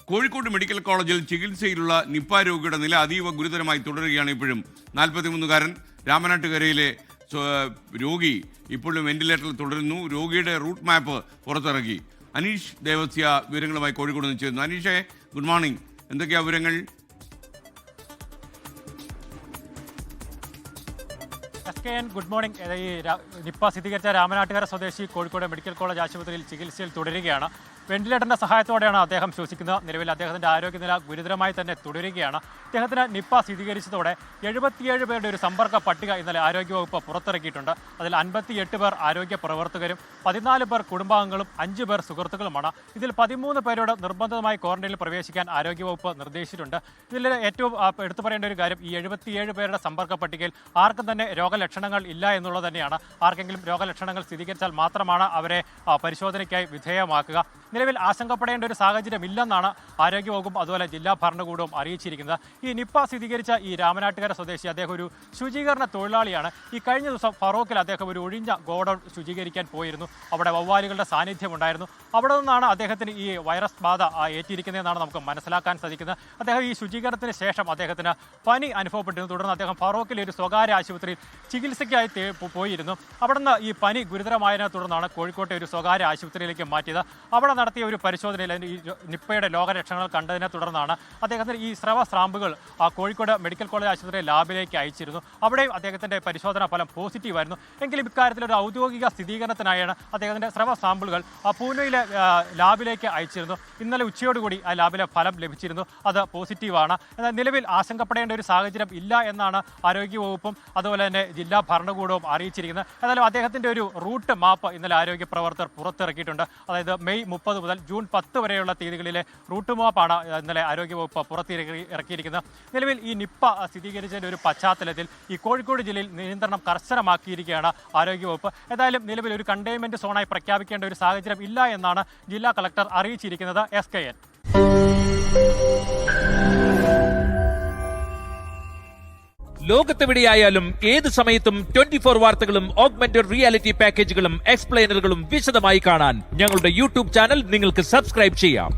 Kozhikode medical കോളേജിൽ ചികിത്സയിലുള്ള Nipah രോഗിയുടെ നില അതീവ ഗുരുതരമായി തുടരുകയാണ്. ഇപ്പോഴും 43-കാരൻ രാമനാട്ടുകരയിലെ രോഗി ഇപ്പോഴും വെന്റിലേറ്ററിൽ തുടരുന്നു. രോഗിയുടെ റൂട്ട് മാപ്പ് പുറത്തിറക്കി. അനീഷ് ദേവസ്യ വിവരങ്ങളുമായി കോഴിക്കോട് നിന്ന് ചേരുന്നു. അനീഷേ, ഗുഡ് മോർണിംഗ്. എന്തൊക്കെയാ വിവരങ്ങൾ? Good morning. ഈ നിപ്പ സ്ഥിരീകരിച്ച രാമനാട്ടുകര സ്വദേശി കോഴിക്കോട് മെഡിക്കൽ കോളേജ് ആശുപത്രിയിൽ ചികിത്സയിൽ തുടരുകയാണ്. വെന്റിലേറ്ററിന്റെ സഹായത്തോടെയാണ് അദ്ദേഹം ശ്വസിക്കുന്നത്. നിലവിൽ അദ്ദേഹത്തിന്റെ ആരോഗ്യനില ഗുരുതരമായി തന്നെ തുടരുകയാണ്. അദ്ദേഹത്തിന് നിപ്പ സ്ഥിരീകരിച്ചതോടെ 77 പേരുടെ ഒരു സമ്പർക്ക പട്ടിക ഇന്നലെ ആരോഗ്യവകുപ്പ് പുറത്തിറക്കിയിട്ടുണ്ട്. അതിൽ 58 പേർ ആരോഗ്യ പ്രവർത്തകരും 14 പേർ കുടുംബാംഗങ്ങളും 5 പേർ സുഹൃത്തുക്കളുമാണ്. ഇതിൽ 13 പേരോട് നിർബന്ധമായി ക്വാറന്റൈനിൽ പ്രവേശിക്കാൻ ആരോഗ്യവകുപ്പ് നിർദ്ദേശിച്ചിട്ടുണ്ട്. ഇതിൽ ഏറ്റവും എടുത്തു പറയേണ്ട ഒരു കാര്യം, ഈ 77 പേരുടെ സമ്പർക്ക പട്ടികയിൽ ആർക്കും തന്നെ രോഗലക്ഷണങ്ങൾ ഇല്ല എന്നുള്ളത് തന്നെയാണ്. ആർക്കെങ്കിലും രോഗലക്ഷണങ്ങൾ സ്ഥിരീകരിച്ചാൽ മാത്രമാണ് അവരെ പരിശോധനയ്ക്കായി വിധേയമാക്കുക. നിലവിൽ ആശങ്കപ്പെടേണ്ട ഒരു സാഹചര്യം ഇല്ലെന്നാണ് ആരോഗ്യവകുപ്പും അതുപോലെ ജില്ലാ ഭരണകൂടവും അറിയിച്ചിരിക്കുന്നത്. ഈ നിപ്പ സ്ഥിരീകരിച്ച ഈ രാമനാട്ടുകര സ്വദേശി അദ്ദേഹം ഒരു ശുചീകരണ തൊഴിലാളിയാണ്. ഈ കഴിഞ്ഞ ദിവസം ഫറോക്കിൽ അദ്ദേഹം ഒരു ഒഴിഞ്ഞ ഗോഡൌൺ ശുചീകരിക്കാൻ പോയിരുന്നു. അവിടെ വവ്വാലുകളുടെ സാന്നിധ്യം ഉണ്ടായിരുന്നു. അവിടെ നിന്നാണ് അദ്ദേഹത്തിന് ഈ വൈറസ് ബാധ ഏറ്റിരിക്കുന്നതെന്നാണ് നമുക്ക് മനസ്സിലാക്കാൻ സാധിക്കുന്നത്. അദ്ദേഹം ഈ ശുചീകരണത്തിന് ശേഷം അദ്ദേഹത്തിന് പനി അനുഭവപ്പെട്ടിരുന്നു. തുടർന്ന് അദ്ദേഹം ഫറോക്കിലെ ഒരു സ്വകാര്യ ആശുപത്രിയിൽ ചികിത്സയ്ക്കായി പോയിരുന്നു. അവിടെ നിന്ന് ഈ പനി ഗുരുതരമായതിനെ തുടർന്നാണ് കോഴിക്കോട്ടെ ഒരു സ്വകാര്യ ആശുപത്രിയിലേക്ക് മാറ്റിയത്. അവിടെ നടത്തിയ ഒരു പരിശോധനയിൽ ഈ നിപ്പയുടെ രോഗലക്ഷണങ്ങൾ കണ്ടതിനെ തുടർന്നാണ് അദ്ദേഹത്തിന് ഈ സ്രവ സാമ്പിളുകൾ കോഴിക്കോട് മെഡിക്കൽ കോളേജ് ആശുപത്രി ലാബിലേക്ക് അയച്ചിരുന്നു. അവിടെയും അദ്ദേഹത്തിന്റെ പരിശോധനാ ഫലം പോസിറ്റീവായിരുന്നു. എങ്കിലും ഇക്കാര്യത്തിൽ ഒരു ഔദ്യോഗിക സ്ഥിരീകരണത്തിനായാണ് അദ്ദേഹത്തിന്റെ സ്രവ സാമ്പിളുകൾ പൂനെയിലെ ലാബിലേക്ക് അയച്ചിരുന്നു. ഇന്നലെ ഉച്ചയോടുകൂടി ആ ലാബിലെ ഫലം ലഭിച്ചിരുന്നു. അത് പോസിറ്റീവാണ്. എന്നാൽ നിലവിൽ ആശങ്കപ്പെടേണ്ട ഒരു സാഹചര്യം ഇല്ല എന്നാണ് ആരോഗ്യവകുപ്പും അതുപോലെ തന്നെ ജില്ലാ ഭരണകൂടവും അറിയിച്ചിരിക്കുന്നത്. എന്നാലും അദ്ദേഹത്തിന്റെ ഒരു റൂട്ട് മാപ്പ് ഇന്നലെ ആരോഗ്യ പ്രവർത്തകർ പുറത്തിറക്കിയിട്ടുണ്ട്. അതായത് മെയ് 30 മുതൽ ജൂൺ 10 വരെയുള്ള തീയതികളിലെ റൂട്ട് മാപ്പാണ് ഇന്നലെ ആരോഗ്യവകുപ്പ് പുറത്തിറക്കിയിരിക്കുന്നത്. നിലവിൽ ഈ നിപ്പ സ്ഥിരീകരിച്ചതിന്റെ ഒരു പശ്ചാത്തലത്തിൽ ഈ കോഴിക്കോട് ജില്ലയിൽ നിയന്ത്രണം കർശനമാക്കിയിരിക്കുകയാണ് ആരോഗ്യവകുപ്പ്. ഏതായാലും നിലവിൽ ഒരു കണ്ടെയ്ൻമെന്റ് സോണായി പ്രഖ്യാപിക്കേണ്ട ഒരു സാഹചര്യം ഇല്ല എന്നാണ് ജില്ലാ കളക്ടർ അറിയിച്ചിരിക്കുന്നത്. SKN. ലോകത്തെവിടെയായാലും ഏത് സമയത്തും 24 വാർത്തകളും ഓഗ്മെന്റഡ് റിയാലിറ്റി പാക്കേജുകളും എക്സ്പ്ലെയിനറുകളും വിശദമായി കാണാൻ ഞങ്ങളുടെ യൂട്യൂബ് ചാനൽ നിങ്ങൾക്ക് സബ്സ്ക്രൈബ് ചെയ്യാം.